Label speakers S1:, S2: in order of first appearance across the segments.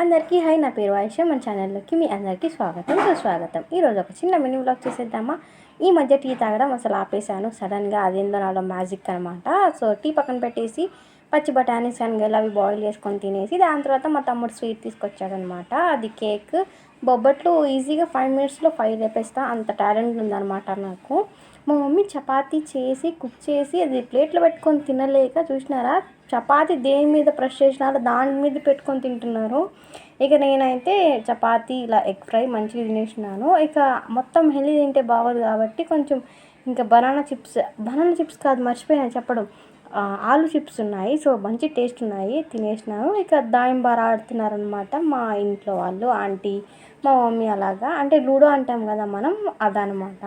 S1: అందరికీ హై, నా పేరు ఆయిషా. మన ఛానల్లోకి మీ అందరికీ స్వాగతం, సుస్వాగతం. ఈరోజు ఒక చిన్న మినీ వ్లాగ్ చేసేద్దామా. ఈ మధ్య టీ తాగడం అసలు ఆపేసాను సడన్గా. అదేందో నాలో మ్యాజిక్ అనమాట. సో టీ పక్కన పెట్టేసి పచ్చి బఠానీ శనగలు అవి బాయిల్ చేసుకొని తినేసి, దాని తర్వాత మా తమ్ముడు స్వీట్ తీసుకొచ్చాడనమాట. అది కేక్. బొబ్బట్లు ఈజీగా 5 మినిట్స్లో 5 రేపేస్తా, అంత టాలెంట్ ఉందన్నమాట నాకు. మా మమ్మీ చపాతీ చేసి కుక్ చేసి అది ప్లేట్లో పెట్టుకొని తినలేక చూసినారా, చపాతీ దేని మీద ప్రెస్ చేసినారో దాని మీద పెట్టుకొని తింటున్నారు. ఇక నేనైతే చపాతీ ఇలా ఎగ్ ఫ్రై మంచిగా తినేసినాను. ఇక మొత్తం హెల్దీ తింటే బాగోదు కాబట్టి కొంచెం ఇంకా బనానా చిప్స్ కాదు, మర్చిపోయాను చెప్పడం, ఆలు చిప్స్ ఉన్నాయి. సో మంచి టేస్ట్ ఉన్నాయి, తినేసినాను. ఇక దాయింబార ఆడుతున్నారనమాట మా ఇంట్లో వాళ్ళు, ఆంటీ, మా మమ్మీ. అలాగా అంటే లూడో అంటాం కదా మనం, అదనమాట.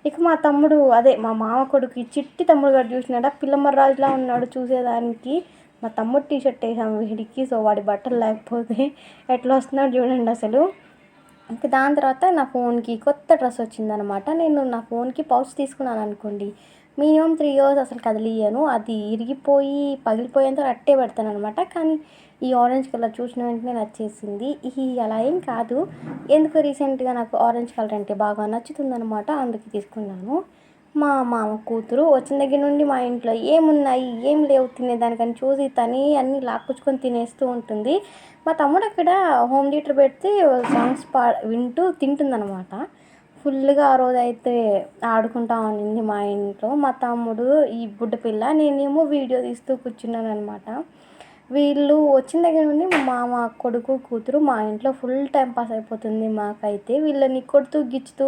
S1: ఇక మా తమ్ముడు, అదే మా మామ కొడుకు చిట్టి తమ్ముడు గారు చూసినాడా, పిల్లమర్రాజులా ఉన్నాడు చూసేదానికి. మా తమ్ముడు టీషర్ట్ వేసాము వీడికి, సో వాడి బట్టలు లేకపోతే ఎట్లా వస్తున్నాడు చూడండి అసలు. ఇంకా దాని తర్వాత నా ఫోన్కి కొత్త డ్రెస్ వచ్చిందనమాట. నేను నా ఫోన్కి పౌచ్ తీసుకున్నాను అనుకోండి, మినిమం 3 ఇయర్స్ అసలు కదిలియను. అది ఇరిగిపోయి పగిలిపోయేంత అట్టే పెడతాను అనమాట. కానీ ఈ ఆరెంజ్ కలర్ చూసిన వెంటనే నచ్చేసింది. అలా ఏం కాదు, ఎందుకు రీసెంట్గా నాకు ఆరెంజ్ కలర్ అంటే బాగా నచ్చుతుందనమాట, అందుకే తీసుకున్నాను. మా మామ కూతురు వచ్చిన దగ్గర నుండి మా ఇంట్లో ఏమున్నాయి ఏం లేవు తినేదానికని చూసి తనే అన్నీ లాక్కొచ్చుకొని తినేస్తూ ఉంటుంది. మా తమ్ముడు అక్కడ హోమ్ థియేటర్ పెడితే సాంగ్స్ వింటూ తింటుందన్నమాట. ఫుల్గా ఆ రోజు అయితే ఆడుకుంటా ఉండింది మా ఇంట్లో. మా తమ్ముడు ఈ బుడ్డ పిల్ల, నేనేమో వీడియో తీస్తూ కూర్చున్నాను అనమాట. వీళ్ళు వచ్చిన దగ్గర నుండి మా మామ కొడుకు కూతురు మా ఇంట్లో ఫుల్ టైం పాస్ అయిపోతుంది మాకైతే. వీళ్ళని కొడుతూ గిచ్చుతూ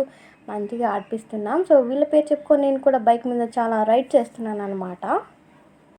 S1: మంచిగా ఆడిపిస్తున్నాం. సో వీళ్ళ పేరు చెప్పుకొని నేను కూడా బైక్ మీద చాలా రైడ్ చేస్తున్నాను అనమాట.